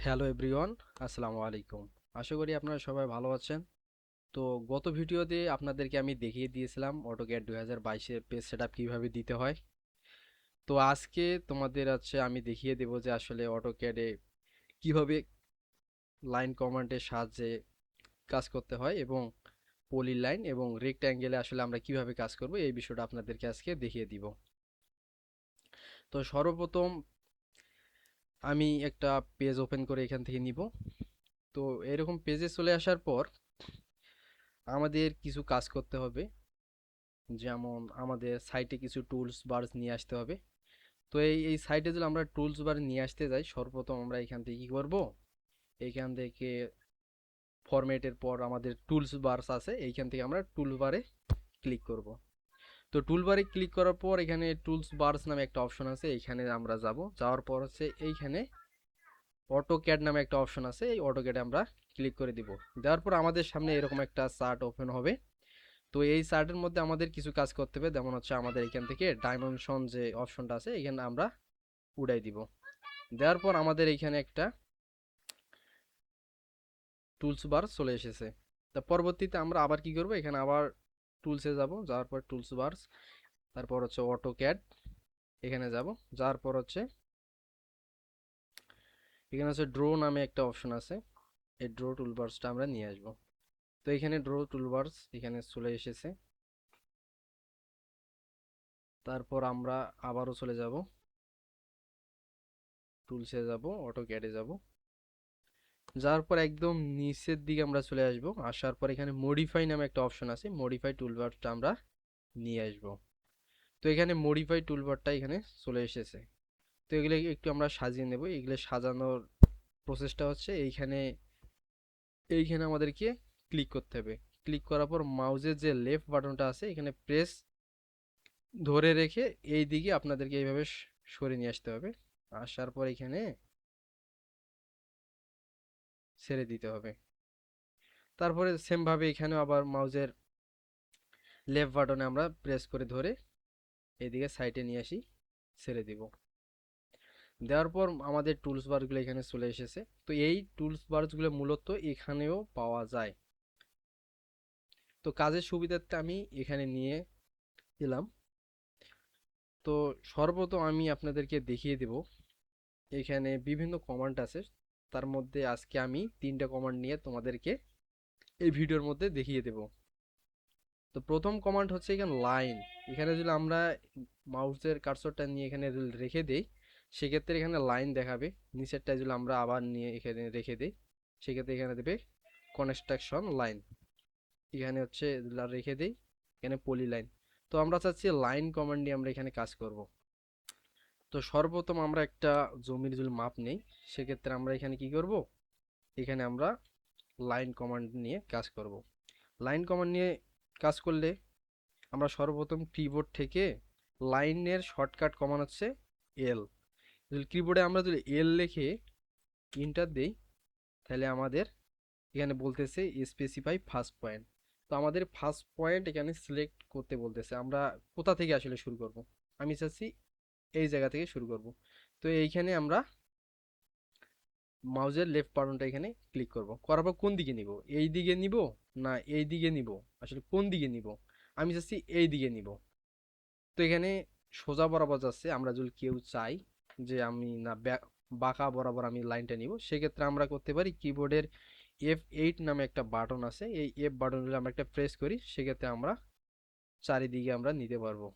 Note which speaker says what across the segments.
Speaker 1: Hello everyone, আসসালামু আলাইকুম। আশা করি আপনারা সবাই ভালো আছেন। তো গত ভিডিওতে আপনাদেরকে আমি দেখিয়ে দিয়েছিলাম অটোক্যাড 2022-এর পেজ সেটআপ কিভাবে দিতে হয়। তো আজকে তোমাদের আমি দেখিয়ে দেব যে আসলে অটোক্যাডে কিভাবে লাইন কমান্ডের সাহায্যে কাজ করতে হয় এবং পলি লাইন এবং রেক্ট্যাঙ্গেলে আসলে আমরা কিভাবে কাজ করব এই বিষয়টা আপনাদেরকে আজকে দেখিয়ে দিব। তো সর্বপ্রথম আমি একটা পেজ ওপেন করে এখান থেকে নিব। তো এরকম পেজে চলে আসার পর আমাদের কিছু কাজ করতে হবে, যেমন আমাদের সাইটে কিছু টুলস বারস নিয়ে আসতে হবে। তো এই সাইটে যদি আমরা টুলস বার নিয়ে আসতে যাই, সর্বপ্রথম আমরা এখান থেকে কি করব, এইখান থেকে ফরম্যাটের পর আমাদের টুলস বারস আছে, এইখান থেকে আমরা টুল বারে ক্লিক করব। তো টুল বারে ক্লিক করার পর এখানে টুলস বারস নামে একটা অপশন আছে, এইখানে আমরা যাব। যাওয়ার পর এইখানে অটোক্যাড নামে একটা অপশন আছে, এই অটোক্যাডে আমরা ক্লিক করে দিব। দেওয়ার পর আমাদের সামনে এরকম একটা চার্ট ওপেন হবে। তো এই চার্টের মধ্যে আমাদের কিছু কাজ করতে হবে, যেমন আমাদের এখান থেকে ডাইমেনশন যে অপশনটা আছে এখানে আমরা উড়াই দিব। দেওয়ার পর আমাদের এখানে একটা টুলস বার চলে এসেছে। তা পরবর্তীতে আমরা আবার কি করব, এখানে আবার টুলসে যাব। যাওয়ার পর টুলস বারস, তারপর অটোক্যাড, এখানে যাব। যাওয়ার পর এখানে ড্র নামে একটা অপশন আছে, এই ড্র টুলবার্সটা আমরা নিয়ে আসব। তো এখানে ড্র টুলবার্স এখানে চলে এসেছে। তারপর আমরা আবারও চলে যাব, টুলসে যাব, অটোক্যাডে যাব। যাওয়ার পর একদম নিচের দিকে আমরা চলে আসব। আসার পর এখানে মডিফাই নামে একটা অপশন আছে, মডিফাই টুলবারটা আমরা নিয়ে আসব। তো এখানে মডিফাই টুলবারটা এখানে চলে এসেছে। তো এগুলো একটু আমরা সাজিয়ে নেব। এগুলো সাজানোর প্রসেসটা এইখানে এইখানে আমাদেরকে ক্লিক করতে হবে। ক্লিক করার পর মাউসের যে লেফট বাটনটা আছে এখানে প্রেস ধরে রেখে এই দিকে আপনাদেরকে এইভাবে সরিয়ে নিয়ে আসতে হবে। আসার পর এখানে ছেড়ে দিতে হবে। তারপরে সেম ভাবে এখানে আবার মাউসের লেফট বাটনে আমরা প্রেস করে ধরে এদিকে সাইডে নিয়ে আসি, ছেড়ে দিব। দেওয়ার পর আমাদের টুলস বারগুলো এখানে চলে এসেছে। তো এই টুলস বারগুলো মূলত এখানেও পাওয়া যায়। তো কাজের সুবিধার্থে আমি এখানে নিয়ে এলাম। তো সর্বপ্রথম আমি আপনাদেরকে দেখিয়ে দেব, এখানে বিভিন্ন কমান্ড আছে। তার মধ্যে আজকে আমি 3টা কমান্ড নিয়ে তোমাদেরকে এই ভিডিওর মধ্যে দেখিয়ে দেব। তো প্রথম কমান্ড এখানে লাইন। এখানে যদি আমরা মাউসের কার্সরটা নিয়ে এখানে রেখে দেই, সেক্ষেত্রে এখানে লাইন দেখাবে। নিচেরটা যদি আমরা আবার নিয়ে এখানে রেখে দেই, সেক্ষেত্রে এখানে দেবে কনস্ট্রাকশন লাইন। এখানে রেখে দেই, এখানে পলি লাইন। তো আমরা চাচ্ছি লাইন কমান্ড নিয়ে আমরা এখানে কাজ করব। তো সর্বপ্রথম আমরা একটা জমির যদি মাপ নেই, সেক্ষেত্রে আমরা এখানে কি করব, এখানে আমরা লাইন কমান্ড নিয়ে কাজ করব। লাইন কমান্ড নিয়ে কাজ করলে আমরা সর্বপ্রথম কিবোর্ড থেকে লাইনের শর্টকাট কমান্ড এল। যদি কিবোর্ডে আমরা যদি এল লিখে ইন্টার দেই, তাহলে আমাদের এখানে বলতেছে স্পেসিফাই ফার্স্ট পয়েন্ট। তো আমাদের ফার্স্ট পয়েন্ট এখানে সিলেক্ট করতে বলতেছে, আমরা কোথা থেকে আসলে শুরু করব। আমি চাচ্ছি এই জায়গা থেকে শুরু করব। তো এইখানে আমরা মাউসের লেফট বাটনটা এখানে ক্লিক করব। করার পর কোন দিকে নিব, এই দিকে নিব না এই দিকে নিব, আসলে কোন দিকে নিব, আমি চাচ্ছি এই দিকে নিব। তো এখানে সোজা বরাবর যাচ্ছে। আমরা যদি কেউ চাই যে আমি না বাঁকা বরাবর আমি লাইনটা নিব, সেক্ষেত্রে আমরা করতে পারি কিবোর্ডের F8 নামে একটা বাটন আছে, এই এফ বাটন যদি আমরা একটা প্রেস করি, সেক্ষেত্রে আমরা চারিদিকে আমরা নিতে পারবো,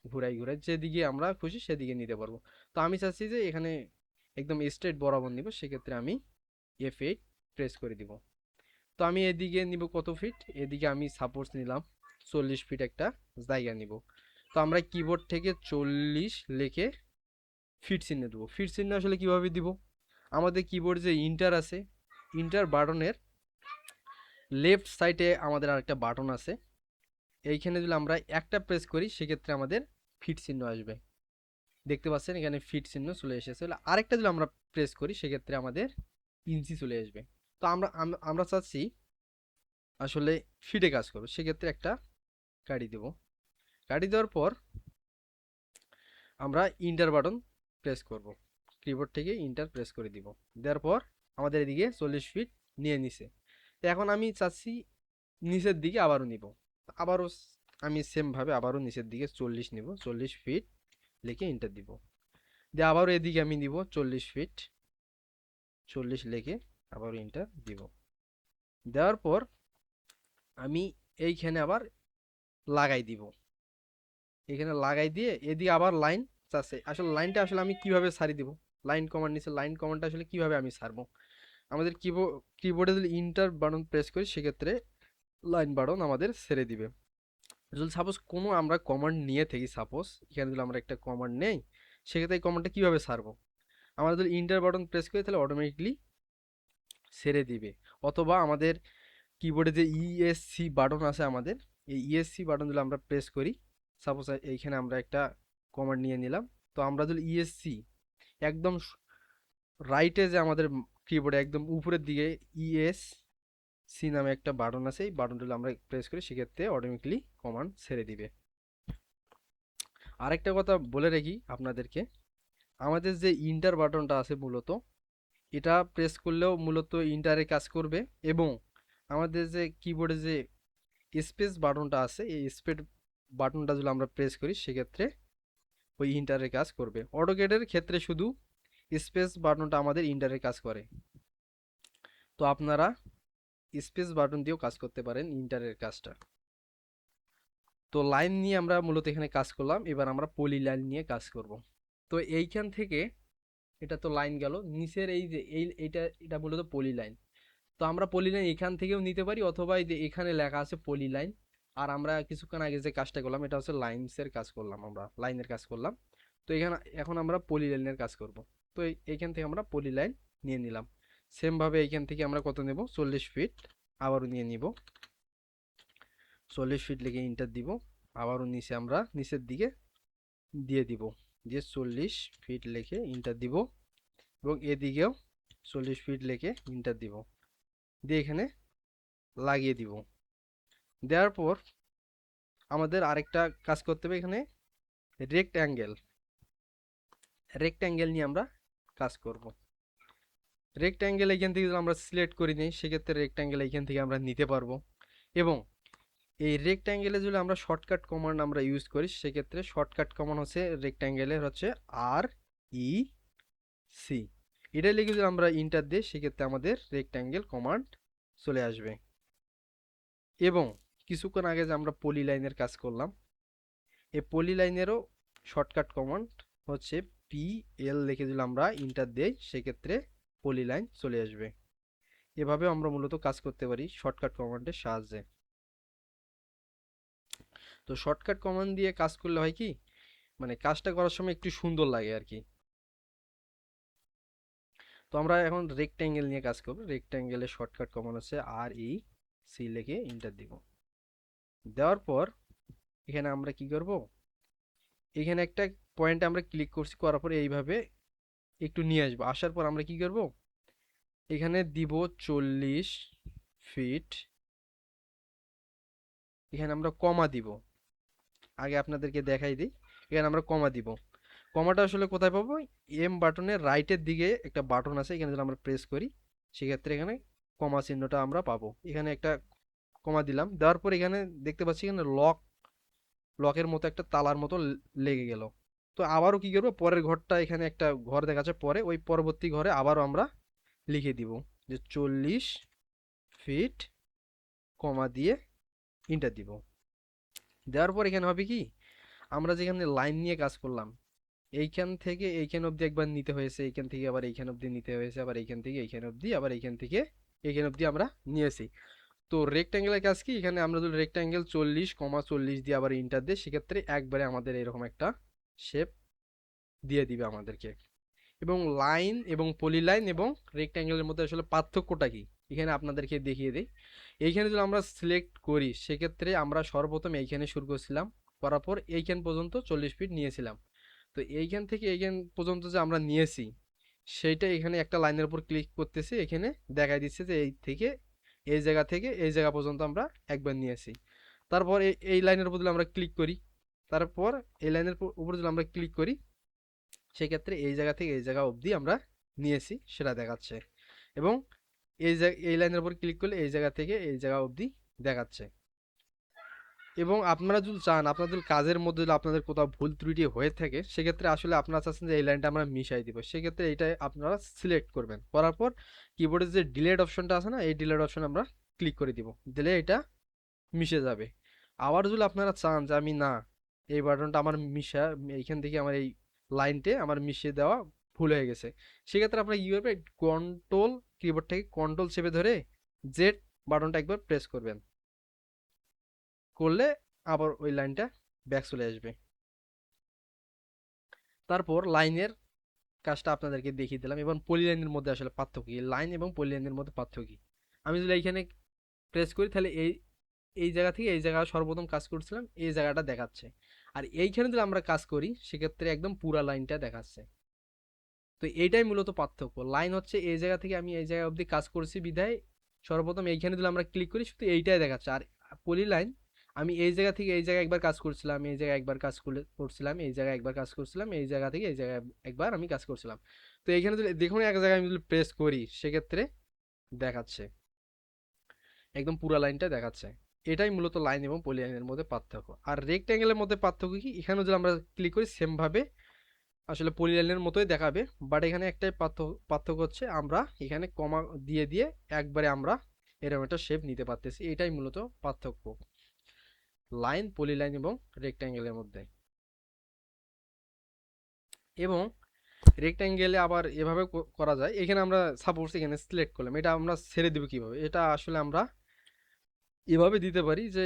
Speaker 1: ঘুরাই ঘুরাই যেদিকে আমরা খুশি সেদিকে নিতে পারবো। তো আমি চাচ্ছি যে এখানে একদম স্ট্রেট বরাবর নিব, সেক্ষেত্রে আমি F8 প্রেস করে দিব। তো আমি এদিকে নিব কত ফিট, এদিকে আমি সাপোজ নিলাম 40 ফিট একটা জায়গা নিব। তো আমরা কিবোর্ড থেকে 40 লিখে ফিট চিহ্ন দেবো। ফিট চিহ্ন আসলে কিভাবে দিব, আমাদের কিবোর্ড যে ইন্টার আছে, ইন্টার বাটনের লেফট সাইডে আমাদের আরেকটা বাটন আছে, এইখানে যদি আমরা একটা প্রেস করি, সেক্ষেত্রে আমাদের ফিট চিহ্ন আসবে। দেখতে পাচ্ছেন এখানে ফিট চিহ্ন চলে এসেছে। আরেকটা যদি আমরা প্রেস করি, সেক্ষেত্রে আমাদের ইঞ্চি চলে আসবে। তো আমরা চাচ্ছি আসলে ফিটে কাজ করবো, সেক্ষেত্রে একটা কাটি দেব। কাটি দেওয়ার পর আমরা ইন্টার বাটন প্রেস করব, কিবোর্ড থেকে ইন্টার প্রেস করে দিব। দেওয়ার পর আমাদের এদিকে 40 ফিট নিয়ে নিছে। তো এখন আমি চাচ্ছি নিচের দিকে আবারও নিব, আবারও আমি সেম ভাবে আবারও নিচের দিকে 40 নিব, 40 ফিট লিখে ইন্টার দিব। দিয়ে আবারও এদিকে আমি নিব 40 ফিট, 40 লিখে আবারও ইন্টার দিব। দেওয়ার পর আমি এইখানে আবার লাগাই দিব, এখানে লাগাই দিয়ে এদিকে আবার লাইন চাচ্ছে। আসলে লাইনটা আসলে আমি কিভাবে সারি দিব, লাইন কমান্ড নিচে লাইন কমান্ডটা আসলে কিভাবে আমি সারবো। আমাদের কিবোর্ডে যদি ইন্টার বাটন প্রেস করি সেক্ষেত্রে লাইন বাটন আমাদের ছেড়ে দিবে। যদি সাপোজ কোনো আমরা কমান্ড নিয়ে থাকি, সাপোজ এখানে যদি আমরা একটা কমান্ড নেই, সেক্ষেত্রে এই কমান্ডটা কিভাবে সারবো, আমরা যদি ইন্টার বাটন প্রেস করি তাহলে অটোমেটিকলি ছেড়ে দিবে। অথবা আমাদের কিবোর্ডে যে ইএসসি বাটন আছে আমাদের, এই ইএসসি বাটন যদি আমরা প্রেস করি, সাপোজ এইখানে আমরা একটা কমান্ড নিয়ে নিলাম, তো আমরা যদি ইএসসি একদম রাইটে যে আমাদের কিবোর্ডে একদম উপরের দিকে ইএস সি নামে একটা বাটন আছে, এই বাটনটা আমরা প্রেস করি সেক্ষেত্রে অটোমেটিকলি কমান্ড ছেড়ে দিবে। আরেকটা কথা বলে রাখি আপনাদেরকে, আমাদের যে ইন্টার বাটনটা আছে মূলত এটা প্রেস করলেও মূলত ইন্টারে কাজ করবে, এবং আমাদের যে কিবোর্ডে যে স্পেস বাটনটা আছে এই স্পেস বাটনটা যদি আমরা প্রেস করি সেক্ষেত্রে ওই ইন্টারের কাজ করবে। অটোক্যাডের ক্ষেত্রে শুধু স্পেস বাটনটা আমাদের ইন্টারের কাজ করে, তো আপনারা স্পেস বাটন দিয়েও কাজ করতে পারেন ইন্টারের কাজটা। তো লাইন নিয়ে আমরা মূলত এখানে কাজ করলাম, এবার আমরা পলি লাইন নিয়ে কাজ করব। তো এইখান থেকে এটা তো লাইন গেল, নিচের এই যে এইটা এটা মূলত পলি লাইন। তো আমরা পলি লাইন এখান থেকেও নিতে পারি, অথবা এই যে এখানে লেখা আছে পলি লাইন, আর আমরা কিছুক্ষণ আগে যে কাজটা করলাম এটা হচ্ছে লাইনসের কাজ করলাম, আমরা লাইনের কাজ করলাম। তো এখানে এখন আমরা পলি লাইনের কাজ করব। তো এইখান থেকে আমরা পলি লাইন নিয়ে নিলাম। সেম ভাবে এইখান থেকে আমরা কত নেব, 40 ফিট আবারও নিয়ে নিব, 40 ফিট লিখে ইন্টার দিব। আবারও নিচে আমরা নিচের দিকে দিয়ে দিব, দিয়ে 40 ফিট লিখে ইন্টার দিব, এবং এদিকেও 40 ফিট লিখে ইন্টার দিব, দিয়ে এখানে লাগিয়ে দিব। দেওয়ার পর আমাদের আরেকটা কাজ করতে হবে, এখানে রেক্ট্যাঙ্গেল, রেক্ট্যাঙ্গেল নিয়ে আমরা কাজ করব। রেক্ট্যাঙ্গেল এখান থেকে যদি আমরা সিলেক্ট করে নিই সেক্ষেত্রে রেক্ট্যাঙ্গেল এখান থেকে আমরা নিতে পারবো, এবং এই রেক্ট্যাঙ্গেলে যদি আমরা শর্টকাট কমান্ড আমরা ইউজ করি সেক্ষেত্রে শর্টকাট কমান্ড হচ্ছে রেক্ট্যাঙ্গেলের হচ্ছে REC, এটা লিখে যদি আমরা ইন্টার দিই সেক্ষেত্রে আমাদের রেক্ট্যাঙ্গেল কমান্ড চলে আসবে। এবং কিছুক্ষণ আগে যে আমরা পলি লাইনের কাজ করলাম, এই পলি লাইনেরও শর্টকাট কমান্ড হচ্ছে PL লিখে যদি আমরা ইন্টার দেই সেক্ষেত্রে পলি লাইন চলে আসবে। এভাবে আমরা মূলত কাজ করতে পারি শর্টকাট কমান্ডের সাহায্যে। তো শর্টকাট কমান্ড দিয়ে কাজ করলে হয় কি, মানে কাজটা করার সময় একটু সুন্দর লাগে আর কি। তো আমরা এখন রেক্ট্যাঙ্গেল নিয়ে কাজ করব। রেক্ট্যাঙ্গেলের শর্টকাট কমান্ড হচ্ছে REC লিখে ইন্টার দিব। দেওয়ার পর এখানে আমরা কি করব, এখানে একটা পয়েন্টে আমরা ক্লিক করছি, করার পরে এইভাবে একটু নিয়ে আসবো। আসার পর আমরা কি করব, এখানে দিব 40 ফিট, এখানে আমরা কমা দিব। আগে আপনাদেরকে দেখাই দিই, এখানে আমরা কমা দিব। কমাটা আসলে কোথায় পাবো, এম বাটনের রাইটের দিকে একটা বাটন আছে, এখানে যদি আমরা প্রেস করি সেক্ষেত্রে এখানে কমা চিহ্নটা আমরা পাবো। এখানে একটা কমা দিলাম, দেওয়ার পর এখানে দেখতে পাচ্ছি এখানে লকের মতো একটা তালার মতো লেগে গেল। তো আবারও কি করবো, পরের ঘরটা এখানে একটা ঘর দেখা যাচ্ছে, পরে ওই পরবর্তী ঘরে আবারও আমরা লিখে দিব যে 40 ফিট কমা দিয়ে ইন্টার দিব। দেওয়ার পর এখানে হবে কি, আমরা যেখানে লাইন নিয়ে কাজ করলাম এইখান থেকে এইখান অবধি একবার নিতে হয়েছে, এইখান থেকে আবার এইখান অবধি নিতে হয়েছে, আবার এইখান থেকে এইখান অবধি, আবার এইখান থেকে এইখান অবধি আমরা নিয়েছি। তো রেক্ট্যাঙ্গেলের কাজ কি, এখানে আমরা যদি রেক্ট্যাঙ্গেল 40,40 দিয়ে আবার ইন্টার দিই সেক্ষেত্রে একবারে আমাদের এরকম একটা শেপ দিয়ে দিবে আমাদেরকে। এবং লাইন এবং পলি লাইন এবং রেক্ট্যাঙ্গেলের মধ্যে আসলে পার্থক্যটা কি এখানে আপনাদেরকে দেখিয়ে দিই। এইখানে যদি আমরা সিলেক্ট করি সেক্ষেত্রে আমরা সর্বপ্রথম এইখানে শুরু করছিলাম, করার পর এইখান পর্যন্ত 40 ফিট নিয়েছিলাম। তো এইখান থেকে এইখান পর্যন্ত যে আমরা নিয়েছি সেইটা এখানে একটা লাইনের উপর ক্লিক করতেছি, এখানে দেখাই দিচ্ছে যে এই জায়গা থেকে এই জায়গা পর্যন্ত আমরা একবার নিয়েছি। তারপর এই লাইনের উপর যদি আমরা ক্লিক করি, তারপর এই লাইনের উপর যদি আমরা ক্লিক করি সেক্ষেত্রে এই জায়গা থেকে এই জায়গা অবধি আমরা নিয়েছি সেটা দেখাচ্ছে। এবং এই লাইনের উপর ক্লিক করলে এই জায়গা থেকে এই জায়গা অবধি দেখাচ্ছে। এবং আপনারা যদি চান, আপনাদের কাজের মধ্যে যদি আপনাদের কোথাও ভুল ত্রুটি হয়ে থাকে, সেক্ষেত্রে আসলে আপনারা চাচ্ছেন যে এই লাইনটা আমরা মিশাই দিব, সেক্ষেত্রে এইটাই আপনারা সিলেক্ট করবেন। করার পর কিবোর্ডে যে ডিলেট অপশনটা আছে না, এই ডিলেট অপশন আমরা ক্লিক করে দিব, দিলে এটা মিশে যাবে। আবার যদি আপনারা চান যে আমি না, এই বাটনটা আমার এইখান থেকে আমার এই লাইনটে আমার মিশিয়ে দেওয়া ভুল হয়ে গেছে, সেক্ষেত্রে আপনারা কি করবেন, কিবোর্ড থেকে কন্ট্রোল চেপে ধরে জেড বাটনটা একবার প্রেস করবেন, করলে আবার ওই লাইনটা ব্যাক চলে আসবে। তারপর লাইনের কাজটা আপনাদেরকে দেখিয়ে দিলাম। এবং পলি লাইনের মধ্যে আসলে পার্থক্য কি, লাইন এবং পলি লাইনের মধ্যে পার্থক্য কি। আমি যদি এইখানে প্রেস করি, তাহলে এই এই জায়গা থেকে এই জায়গা সর্বপ্রথম কাজ করছিলাম, এই জায়গাটা দেখাচ্ছে। আর এইখানে যদি আমরা কাজ করি, সেক্ষেত্রে একদম পুরা লাইনটা দেখাচ্ছে। তো এইটাই মূলত পার্থক্য। লাইন হচ্ছে এই জায়গা থেকে আমি এই জায়গা অবধি কাজ করছি বিধায় সর্বপ্রথম এইখানে যদি আমরা ক্লিক করি, শুধু এইটাই দেখাচ্ছে। আর পলি লাইন, আমি এই জায়গা থেকে এই জায়গায় একবার কাজ করছিলাম, এই জায়গায় একবার কাজ করছিলাম, এই জায়গায় একবার কাজ করছিলাম, এই জায়গা থেকে এই জায়গায় একবার আমি কাজ করছিলাম। তো এইখানে যদি দেখুন এক জায়গায় আমি যদি প্রেস করি, সেক্ষেত্রে দেখাচ্ছে, একদম পুরা লাইনটা দেখাচ্ছে। এটাই মূলত লাইন এবং পলি লাইনের মধ্যে পার্থক্য। আর রেক্ট্যাঙ্গেলের মধ্যে পার্থক্য কি, এখানে যদি আমরা ক্লিক করি সেম ভাবে আসলে পলি লাইনের মতোই দেখাবে, বাট এখানে একটাই পার্থক্য হচ্ছে আমরা এখানে কমা দিয়ে দিয়ে একবারে আমরা এরকম একটা শেপ নিতে পারতেছি। এটাই মূলত পার্থক্য লাইন, পলি লাইন এবং রেক্ট্যাঙ্গেলের মধ্যে। এবং রেক্ট্যাঙ্গেলে আবার এভাবে করা যায়, এখানে আমরা সাপোজ এখানে সিলেক্ট করলাম, এটা আমরা ছেড়ে দিব কিভাবে, এটা আসলে আমরা এভাবে দিতে পারি যে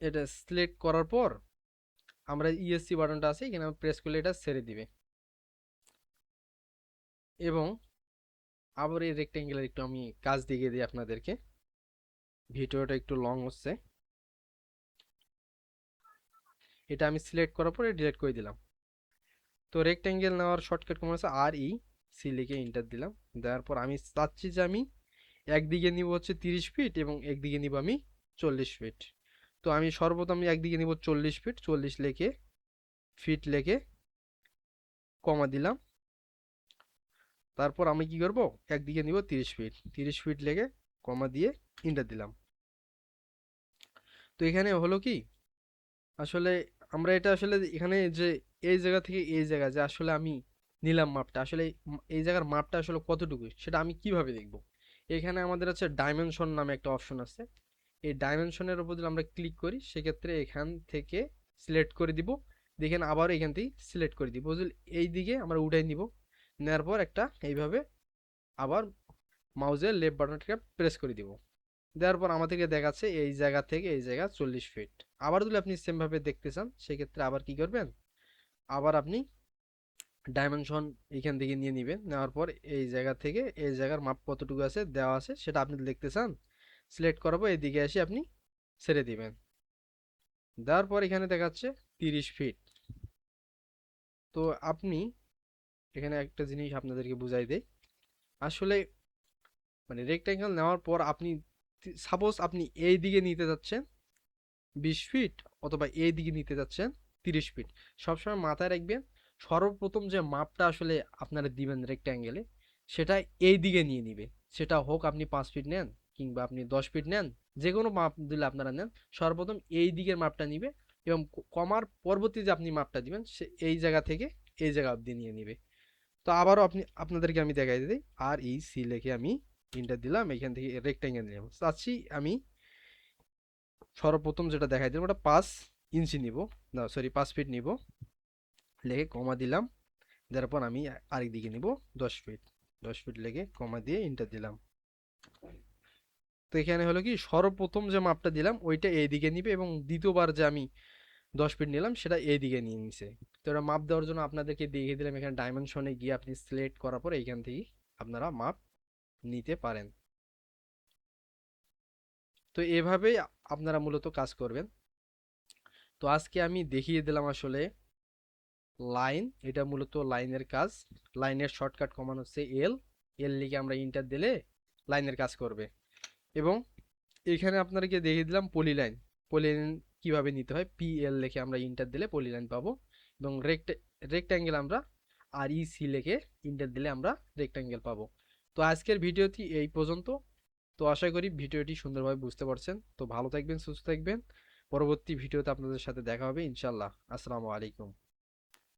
Speaker 1: এটা সিলেক্ট করার পর আমরা ইএসসি বাটনটা আছে এখানে প্রেস করলে এটা ছেড়ে দিবে। এবং আবার এই রেক্ট্যাঙ্গেলের একটু আমি কাজ দেখিয়ে দিই আপনাদেরকে, ভিডিওটা একটু লং হচ্ছে। এটা আমি সিলেক্ট করার পরে ডিলিট করে দিলাম। তো রেক্ট্যাঙ্গেল নেওয়ার শর্টকাট কমন আছে REC লিখে এন্টার দিলাম। দেওয়ার পর আমি চাচ্ছি যে আমি একদিকে নিব হচ্ছে 30 ফিট এবং একদিকে নিব আমি 40 ফিট। তো আমি সর্বপ্রথম একদিকে নিব 40 ফিট, 40 লিখে ফিট লিখে কমা দিলাম। তারপর আমি কি করব, একদিকে নিব 30 ফিট, 30 ফিট লিখে কমা দিয়ে এন্টার দিলাম। তো এখানে হলো কি, আসলে আমরা এটা আসলে এখানে যে এই জায়গা থেকে এই জায়গা যে আসলে আমি নিলাম মাপটা, আসলে এই জায়গার মাপটা আসলে কতটুকু সেটা আমি কিভাবে দেখব। এখানে আমাদের আছে ডাইমেনশন নামে একটা অপশন আছে। এই ডাইমেনশনের উপর যদি আমরা ক্লিক করি, সেক্ষেত্রে এখান থেকে সিলেক্ট করে দিব, দেখেন আবার এখান থেকে সিলেক্ট করে দিব, বুঝলি এই দিকে আমরা উঠাই নিব। নেওয়ার পর একটা এইভাবে আবার মাউসের লেফট বাটনটাকে প্রেস করে দিব। দেওয়ার পর আমাদেরকে দেখাচ্ছে এই জায়গা থেকে এই জায়গা 40 ফিট। আবার যদি আপনি সেম ভাবে দেখতে চান, সেক্ষেত্রে আবার কি করবেন, আবার আপনি ডাইমেনশন এখান থেকে নিয়ে নেবেন। নেওয়ার পর এই জায়গা থেকে এই জায়গার মাপ কতটুকু আছে দেওয়া আছে সেটা আপনি দেখতে চান, সিলেক্ট করাবো, এদিকে এসে আপনি ছেড়ে দিবেন। দেওয়ার পর এখানে দেখাচ্ছে 30 ফিট। তো আপনি এখানে একটা জিনিস আপনাদেরকে বুঝাই দেই, আসলে মানে রেক্ট্যাঙ্গেল নেওয়ার পর আপনি সাপোজ আপনি এই দিকে নিতে যাচ্ছেন 20 ফিট, অথবা এই দিকে নিতে যাচ্ছেন 30 ফিট, সবসময় মাথায় রাখবেন সর্বপ্রথম যে মাপটা আসলে আপনারা দিবেন রেক্ট্যাঙ্গেলে, সেটা এই দিকে নিয়ে নিবে। সেটা হোক আপনি 5 ফিট নেন কিংবা আপনি 10 ফিট নেন, যে কোনো মাপ দিলে আপনারা নেন, সর্বপ্রথম এই দিকের মাপটা নিবে। এবং কমার পরবর্তী যে আপনি মাপটা দিবেন, সে এই জায়গা থেকে এই জায়গা অবধি নিয়ে নিবে। তো আবারও আপনাদেরকে আমি দেখাই দিই, REC লিখে আমি ইন্টার দিলাম, এখান থেকে রেক্ট্যাঙ্গেল নিলাম, চাচ্ছি আমি সর্বপ্রথম যেটা দেখাই দিলাম ওটা 5 ইঞ্চি নিব, না সরি 5 ফিট নিব, লেগে কমা দিলাম। দেওয়ার পর আমি আরেক দিকে নিব 10 ফিট, 10 ফিট লেগে কমা দিয়ে ইন্টার দিলাম। তো এখানে হলো কি, সর্বপ্রথম যে মাপটা দিলাম ওইটা এই দিকে নিবে, এবং দ্বিতীয়বার যে আমি 10 ফিট নিলাম সেটা এই দিকে নিয়ে নিছে। তো এটা মাপ দেওয়ার জন্য আপনাদেরকে দেখিয়ে দিলাম, এখানে ডাইমেনশনে গিয়ে আপনি সিলেক্ট করার পর এইখান থেকে আপনারা মাপ নিতে পারেন। তো এভাবেই আপনারা মূলত কাজ করবেন। তো আজকে আমি দেখিয়ে দিলাম আসলে লাইন, এটা মূলত লাইনের কাজ। লাইনের শর্টকাট কমান্ড হচ্ছে এল লিখে আমরা ইন্টার দিলে লাইনের কাজ করবে। এবং এখানে আপনাদেরকে দেখিয়ে দিলাম পলিলাইন, পলিলাইন কিভাবে নিতে হয়, PL লিখে আমরা ইন্টার দিলে পলিলাইন পাবো। এবং রেক্ট্যাঙ্গেল আমরা REC লিখে ইন্টার দিলে আমরা রেক্ট্যাঙ্গেল পাবো। তো আজকের ভিডিওটি এই পর্যন্ত। তো আশা করি ভিডিওটি সুন্দরভাবে বুঝতে পারছেন। তো ভালো থাকবেন, সুস্থ থাকবেন। পরবর্তী ভিডিওতে আপনাদের সাথে দেখা হবে ইনশাল্লাহ। আসসালামু আলাইকুম।